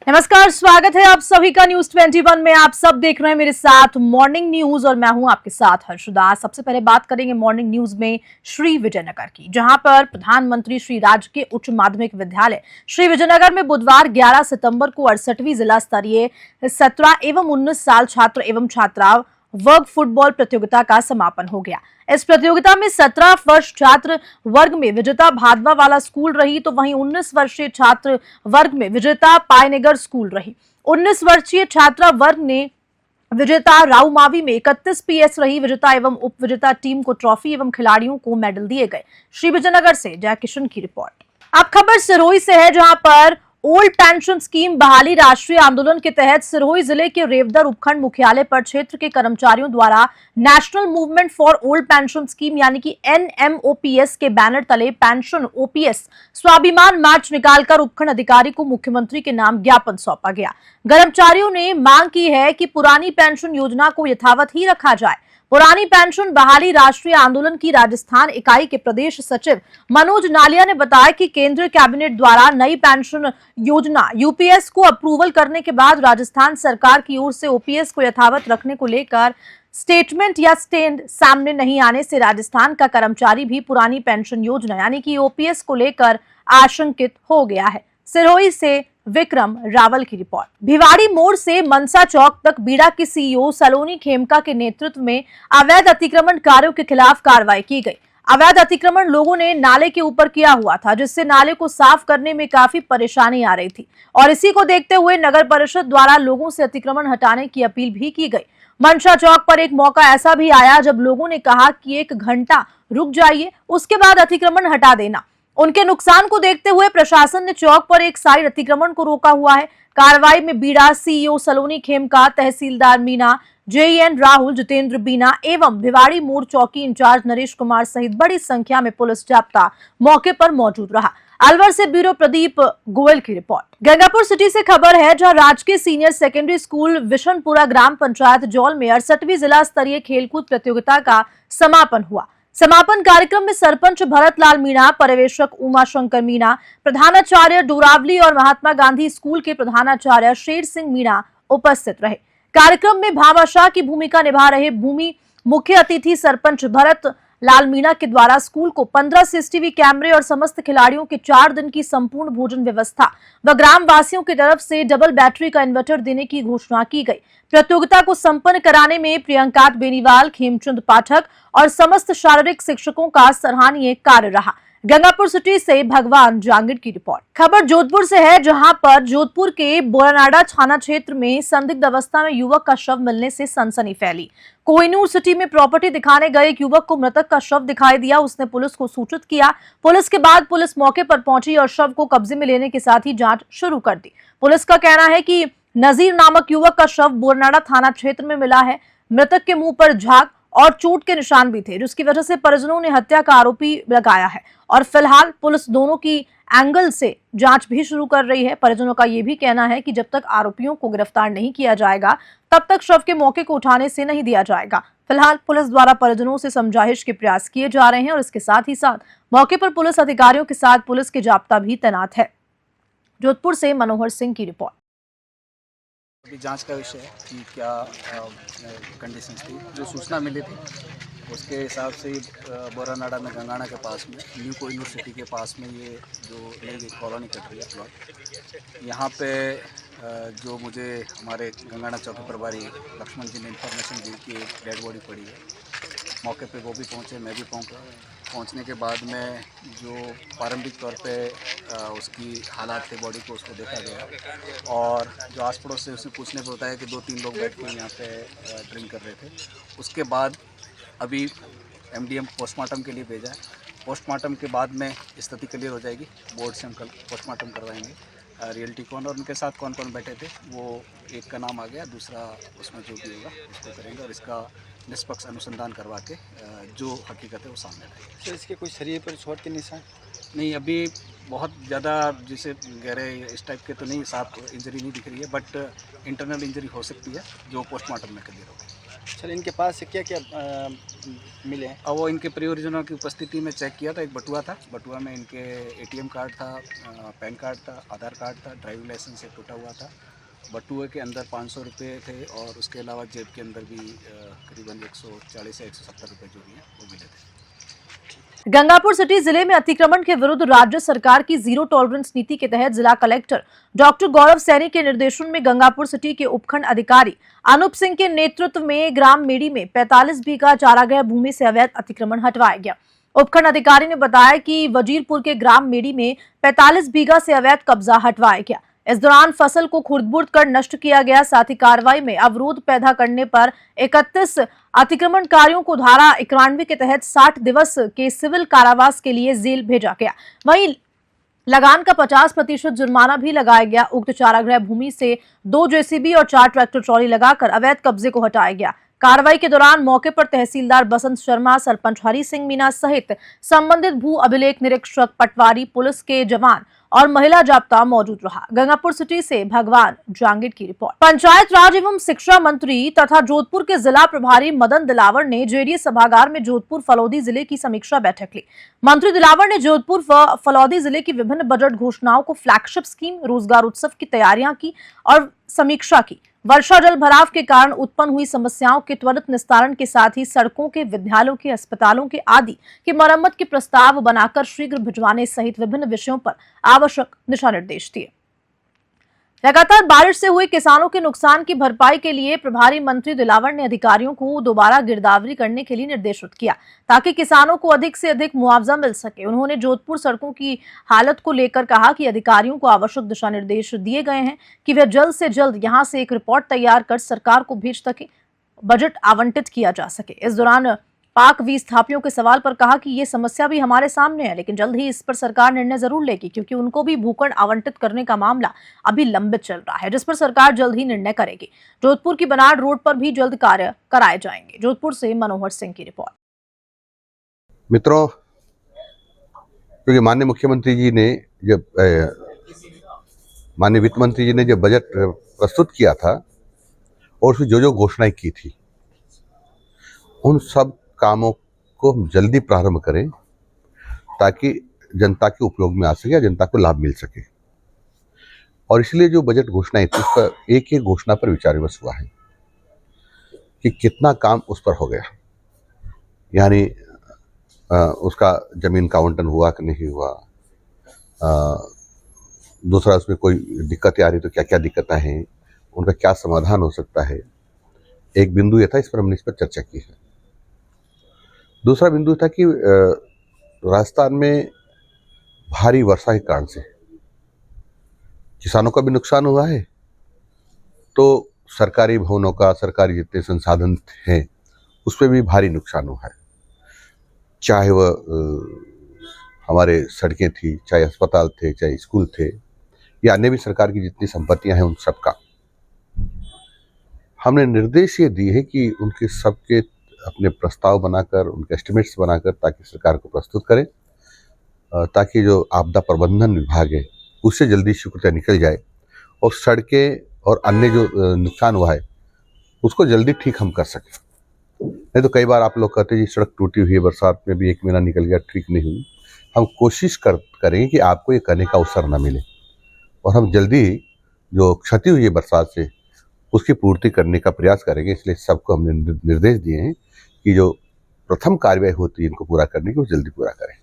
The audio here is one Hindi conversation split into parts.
नमस्कार, स्वागत है आप सभी का न्यूज 21 में। आप सब देख रहे हैं मेरे साथ मॉर्निंग न्यूज और मैं हूं आपके साथ हर्षदा। सबसे पहले बात करेंगे मॉर्निंग न्यूज में श्री विजयनगर की, जहां पर प्रधानमंत्री श्री राजकीय उच्च माध्यमिक विद्यालय श्री विजयनगर में बुधवार 11 सितंबर को 68वीं जिला स्तरीय 17 एवं 19 साल छात्र एवं छात्रा वर्ग फुटबॉल प्रतियोगिता का समापन हो गया। इस प्रतियोगिता में 17 वर्ष छात्र वर्ग में विजेता भादवा वाला स्कूल रही, तो वहीं 19 वर्षीय छात्र वर्ग में विजेता पायनगर स्कूल रही। 19 वर्षीय छात्रा वर्ग ने विजेता राउमावी में 31 पीएस रही। विजेता एवं उप विजेता टीम को ट्रॉफी एवं खिलाड़ियों को मेडल दिए गए। श्री विजयनगर से जय किशन की रिपोर्ट। अब खबर सिरोही से है, जहां पर ओल्ड पेंशन स्कीम बहाली राष्ट्रीय आंदोलन के तहत सिरोही जिले के रेवदर उपखंड मुख्यालय पर क्षेत्र के कर्मचारियों द्वारा national movement for old pension scheme यानी कि NMOPS के बैनर तले पेंशन OPS स्वाभिमान मार्च निकालकर उपखंड अधिकारी को मुख्यमंत्री के नाम ज्ञापन सौंपा गया। कर्मचारियों ने मांग की है कि पुरानी पेंशन योजना को यथावत ही रखा जाए। पुरानी पेंशन बहाली राष्ट्रीय आंदोलन की राजस्थान इकाई के प्रदेश सचिव मनोज नालिया ने बताया कि केंद्रीय कैबिनेट द्वारा नई पेंशन योजना UPS को अप्रूवल करने के बाद राजस्थान सरकार की ओर से OPS को यथावत रखने को लेकर स्टेटमेंट या स्टैंड सामने नहीं आने से राजस्थान का कर्मचारी भी पुरानी पेंशन योजना यानी कि OPS को लेकर आशंकित हो गया है। सिरोही से विक्रम रावल की रिपोर्ट। भिवाड़ी मोड़ से मनसा चौक तक बीड़ा के CEO सलोनी खेमका के नेतृत्व में अवैध अतिक्रमण कार्यों के खिलाफ कार्रवाई की गई। अवैध अतिक्रमण लोगों ने नाले के ऊपर किया हुआ था, जिससे नाले को साफ करने में काफी परेशानी आ रही थी और इसी को देखते हुए नगर परिषद द्वारा लोगों से अतिक्रमण हटाने की अपील भी की गई। मनसा चौक पर एक मौका ऐसा भी आया जब लोगों ने कहा कि 1 घंटा रुक जाइए, उसके बाद अतिक्रमण हटा देना। उनके नुकसान को देखते हुए प्रशासन ने चौक पर एक साइड अतिक्रमण को रोका हुआ है। कार्रवाई में बीड़ा CEO सलोनी खेमका, तहसीलदार मीना, JN राहुल, जितेंद्र बीना एवं भिवाड़ी मोड़ चौकी इंचार्ज नरेश कुमार सहित बड़ी संख्या में पुलिस जाब्ता मौके पर मौजूद रहा। अलवर से ब्यूरो प्रदीप गोयल की रिपोर्ट। गंगापुर सिटी से खबर है, जहां राजकीय सीनियर सेकेंडरी स्कूल विशनपुरा ग्राम पंचायत जौल में 68वीं जिला स्तरीय खेलकूद प्रतियोगिता का समापन हुआ। समापन कार्यक्रम में सरपंच भरत लाल मीणा, पर्यवेक्षक उमा शंकर मीणा, प्रधानाचार्य डोरावली और महात्मा गांधी स्कूल के प्रधानाचार्य शेर सिंह मीणा उपस्थित रहे। कार्यक्रम में भामाशाह की भूमिका निभा रहे भूमि मुख्य अतिथि सरपंच भरत लाल मीणा के द्वारा स्कूल को 15 CCTV कैमरे और समस्त खिलाड़ियों के 4 दिन की संपूर्ण भोजन व्यवस्था व ग्राम वासियों की तरफ से डबल बैटरी का इन्वर्टर देने की घोषणा की गई। प्रतियोगिता को संपन्न कराने में प्रियंका बेनीवाल, खेमचंद पाठक और समस्त शारीरिक शिक्षकों का सराहनीय कार्य रहा। गंगापुर सिटी से भगवान जांगिड़ की रिपोर्ट। खबर जोधपुर से है, जहां पर जोधपुर के बोरानाडा थाना क्षेत्र में संदिग्ध अवस्था में युवक का शव मिलने से सनसनी फैली। कोहिनूर सिटी में प्रॉपर्टी दिखाने गए एक युवक को मृतक का शव दिखाई दिया। उसने पुलिस को सूचित किया। पुलिस के बाद पुलिस मौके पर पहुंची और शव को कब्जे में लेने के साथ ही जांच शुरू कर दी। पुलिस का कहना है कि नजीर नामक युवक का शव बोरानाडा थाना क्षेत्र में मिला है। मृतक के मुंह पर झाग और चोट के निशान भी थे, जिसकी वजह से परिजनों ने हत्या का आरोपी लगाया है और फिलहाल पुलिस दोनों की एंगल से जांच भी शुरू कर रही है। परिजनों का यह भी कहना है कि जब तक आरोपियों को गिरफ्तार नहीं किया जाएगा तब तक शव के मौके को उठाने से नहीं दिया जाएगा। फिलहाल पुलिस द्वारा परिजनों से समझाइश के प्रयास किए जा रहे हैं और इसके साथ ही साथ मौके पर पुलिस अधिकारियों के साथ पुलिस के जाब्ता भी तैनात है। जोधपुर से मनोहर सिंह की रिपोर्ट। अभी जांच का विषय है कि क्या कंडीशंस थी। जो सूचना मिली थी उसके हिसाब से बोरानाडा में गंगाना के पास में न्यू कोहिनूर सिटी के पास में ये जो नई कॉलोनी कट रही है प्लॉट, यहाँ पे जो मुझे हमारे गंगाना चौकी प्रभारी लक्ष्मण जी ने इन्फॉर्मेशन दी कि एक डेड बॉडी पड़ी है। मौके पे वो भी पहुँचे, मैं भी पहुँचा। पहुँचने के बाद में जो प्रारंभिक तौर पे उसकी हालात थे बॉडी को, उसको देखा गया और जो आस पड़ोस से उसने पूछने पर बताया कि 2-3 लोग बैठ के यहाँ पे ड्रिंक कर रहे थे। उसके बाद अभी MDM पोस्टमार्टम के लिए भेजा है। पोस्टमार्टम के बाद में स्थिति क्लियर हो जाएगी। बोर्ड से हम कल पोस्टमार्टम करवाएंगे। रियलिटी कौन और उनके साथ कौन कौन बैठे थे, वो एक का नाम आ गया, दूसरा उसमें जो भी होगा उसको करेंगे और इसका निष्पक्ष अनुसंधान करवा के जो हकीकत है वो सामने लाएंगे। तो इसके कोई शरीर पर चोट के निशान नहीं, अभी बहुत ज़्यादा जैसे गहरे इस टाइप के तो नहीं, साफ इंजरी नहीं दिख रही है, बट इंटरनल इंजरी हो सकती है जो पोस्टमार्टम में क्लियर होगी। सर इनके पास से क्या क्या मिले हैं? अब वो इनके परियोजनों की उपस्थिति में चेक किया था। एक बटुआ था, बटुआ में इनके एटीएम कार्ड था, पैन कार्ड था, आधार कार्ड था, ड्राइविंग लाइसेंस एक टूटा हुआ था। बटुए के अंदर 500 रुपये थे और उसके अलावा जेब के अंदर भी करीबन 140 से 170 रुपये जो भी हैं वो मिले थे। गंगापुर सिटी जिले में अतिक्रमण के विरुद्ध राज्य सरकार की जीरो टॉलरेंस नीति के तहत जिला कलेक्टर डॉक्टर गौरव सैनी के निर्देशन में गंगापुर सिटी के उपखंड अधिकारी अनूप सिंह के नेतृत्व में ग्राम मेड़ी में 45 बीघा चारागाह भूमि से अवैध अतिक्रमण हटवाया गया। उपखंड अधिकारी ने बताया कि वजीरपुर के ग्राम मेड़ी में 45 बीघा से अवैध कब्जा हटवाया गया। इस दौरान फसल को खुर्द-बुर्द कर नष्ट किया गया। साथ ही कार्रवाई में अवरोध पैदा करने पर 31 अतिक्रमणकारियों को धारा 91 के तहत 60 दिवस के सिविल कारावास के लिए जेल भेजा गया। वहीं लगान का 50% जुर्माना भी लगाया गया। उक्त चारागाह भूमि से 2 जेसीबी और 4 ट्रैक्टर ट्रॉली लगाकर अवैध कब्जे को हटाया गया। कार्रवाई के दौरान मौके पर तहसीलदार बसंत शर्मा, सरपंच हरि सिंह मीना सहित संबंधित भू अभिलेख निरीक्षक, पटवारी, पुलिस के जवान और महिला जाब्ता मौजूद रहा। गंगापुर सिटी से भगवान जांगिड की रिपोर्ट। पंचायत राज एवं शिक्षा मंत्री तथा जोधपुर के जिला प्रभारी मदन दिलावर ने जेडीए सभागार में जोधपुर फलौदी जिले की समीक्षा बैठक ली। मंत्री दिलावर ने जोधपुर फलौदी जिले की विभिन्न बजट घोषणाओं को, फ्लैगशिप स्कीम, रोजगार उत्सव की तैयारियां की और समीक्षा की। वर्षा जल भराव के कारण उत्पन्न हुई समस्याओं के त्वरित निस्तारण के साथ ही सड़कों के, विद्यालयों के, अस्पतालों के आदि की मरम्मत के प्रस्ताव बनाकर शीघ्र भिजवाने सहित विभिन्न विषयों पर आवश्यक दिशा निर्देश दिए। लगातार बारिश से हुए किसानों के नुकसान की भरपाई के लिए प्रभारी मंत्री दिलावर ने अधिकारियों को दोबारा गिरदावरी करने के लिए निर्देशित किया ताकि किसानों को अधिक से अधिक मुआवजा मिल सके। उन्होंने जोधपुर सड़कों की हालत को लेकर कहा कि अधिकारियों को आवश्यक दिशा निर्देश दिए गए हैं कि वे जल्द से जल्द यहां से एक रिपोर्ट तैयार कर सरकार को भेज सके, बजट आवंटित किया जा सके। इस दौरान पाक विस्थापियों के सवाल पर कहा कि ये समस्या भी हमारे सामने है, लेकिन जल्द ही इस पर सरकार निर्णय जरूर लेगी क्योंकि उनको भी भूखंड आवंटित करने का मामला अभी लंबित चल रहा है, जिस पर सरकार जल्द ही निर्णय करेगी। जोधपुर की बनाड़ रोड पर भी जल्द कार्य कराए जाएंगे। जोधपुर से मनोहर सिंह की रिपोर्ट। मित्रों, क्योंकि माननीय मुख्यमंत्री जी ने जब माननीय वित्त मंत्री जी ने जब बजट प्रस्तुत किया था और उसमें जो जो घोषणाएं की थी उन सब कामों को हम जल्दी प्रारंभ करें ताकि जनता के उपयोग में आ सके या जनता को लाभ मिल सके। और इसलिए जो बजट घोषणाएं थी उस पर एक एक घोषणा पर विचार विमर्श हुआ है कि कितना काम उस पर हो गया, यानी उसका जमीन का आवंटन हुआ कि नहीं हुआ, दूसरा उसमें कोई दिक्कत आ रही तो क्या क्या दिक्कतें हैं, उनका क्या समाधान हो सकता है। एक बिंदु यह था, इस पर हमने इस पर चर्चा की है। दूसरा बिंदु था कि राजस्थान में भारी वर्षा के कारण से किसानों का भी नुकसान हुआ है, तो सरकारी भवनों का, सरकारी जितने संसाधन हैं उस पर भी भारी नुकसान हुआ है, चाहे वह हमारे सड़कें थी, चाहे अस्पताल थे, चाहे स्कूल थे या अन्य भी सरकार की जितनी संपत्तियां हैं उन सब का। हमने निर्देश ये दिए हैं कि उनके सबके अपने प्रस्ताव बनाकर, उनके एस्टिमेट्स बनाकर ताकि सरकार को प्रस्तुत करें, ताकि जो आपदा प्रबंधन विभाग है उससे जल्दी शीघ्रता निकल जाए और सड़कें और अन्य जो नुकसान हुआ है उसको जल्दी ठीक हम कर सकें। नहीं तो कई बार आप लोग कहते हैं जी सड़क टूटी हुई है, बरसात में भी 1 महीना निकल गया, ठीक नहीं हुई। हम कोशिश करेंगे कि आपको ये करने का अवसर न मिले और हम जल्दी जो क्षति हुई है बरसात से उसकी पूर्ति करने का प्रयास करेंगे। इसलिए सबको हमने निर्देश दिए हैं कि जो प्रथम कार्यवाही होती है इनको पूरा करने की वो जल्दी पूरा करें।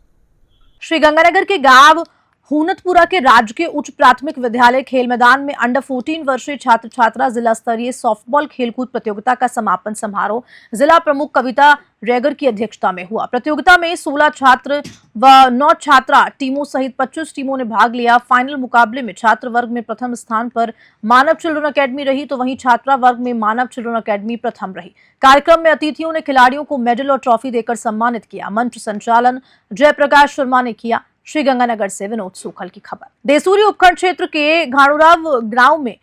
श्रीगंगानगर के गांव हुनतपुरा के राजकीय उच्च प्राथमिक विद्यालय खेल मैदान में अंडर 14 वर्षीय छात्र छात्रा जिला स्तरीय सॉफ्टबॉल खेलकूद प्रतियोगिता का समापन समारोह जिला प्रमुख कविता रेगर की अध्यक्षता में हुआ। प्रतियोगिता में 16 छात्र व 9 छात्रा टीमों सहित 25 टीमों ने भाग लिया। फाइनल मुकाबले में छात्र वर्ग में प्रथम स्थान पर मानव चिल्ड्रन अकेडमी रही, तो वहीं छात्रा वर्ग में मानव चिल्ड्रन अकेडमी प्रथम रही। कार्यक्रम में अतिथियों ने खिलाड़ियों को मेडल और ट्रॉफी देकर सम्मानित किया। मंच संचालन जयप्रकाश शर्मा ने किया। श्रीगंगानगर से विनोद सूखल की खबर। देसूरी उपखंड क्षेत्र के घाणुराव गांव में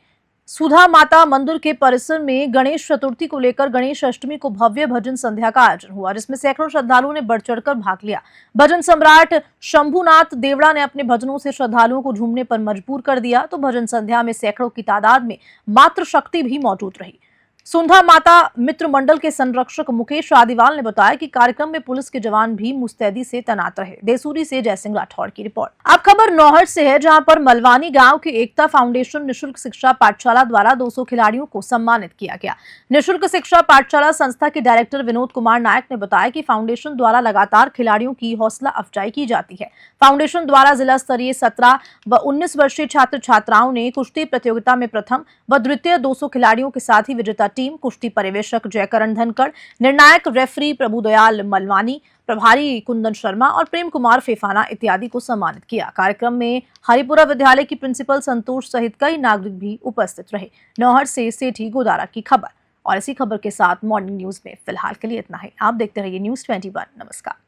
सुधा माता मंदिर के परिसर में गणेश चतुर्थी को लेकर गणेश अष्टमी को भव्य भजन संध्या का आयोजन हुआ, जिसमें सैकड़ों श्रद्धालुओं ने बढ़ चढ़कर भाग लिया। भजन सम्राट शंभुनाथ देवड़ा ने अपने भजनों से श्रद्धालुओं को झूमने पर मजबूर कर दिया, तो भजन संध्या में सैकड़ों की तादाद में मातृ शक्ति भी मौजूद रही। सुंधा माता मित्र मंडल के संरक्षक मुकेश आदिवाल ने बताया कि कार्यक्रम में पुलिस के जवान भी मुस्तैदी से तैनात रहे। देसूरी से जयसिंह राठौड़ की रिपोर्ट। अब खबर नौहर से है, जहां पर मलवानी गांव की एकता फाउंडेशन निशुल्क शिक्षा पाठशाला द्वारा 200 खिलाड़ियों को सम्मानित किया गया। निशुल्क शिक्षा पाठशाला संस्था के डायरेक्टर विनोद कुमार नायक ने बताया कि फाउंडेशन द्वारा लगातार खिलाड़ियों की हौसला अफजाई की जाती है। फाउंडेशन द्वारा जिला स्तरीय 17 व 19 वर्षीय छात्र छात्राओं ने कुश्ती प्रतियोगिता में प्रथम व द्वितीय 200 खिलाड़ियों के साथ ही विजेता टीम, कुश्ती पर्यवेक्षक जयकरण धनखड़, निर्णायक रेफरी प्रभुदयाल मलवानी, प्रभारी कुंदन शर्मा और प्रेम कुमार फेफाना इत्यादि को सम्मानित किया। कार्यक्रम में हरिपुरा विद्यालय की प्रिंसिपल संतोष सहित कई नागरिक भी उपस्थित रहे। नौहर से सेठी गोदारा की खबर। और इसी खबर के साथ मॉर्निंग न्यूज में फिलहाल के लिए इतना ही। आप देखते रहिए न्यूज़ 21। नमस्कार।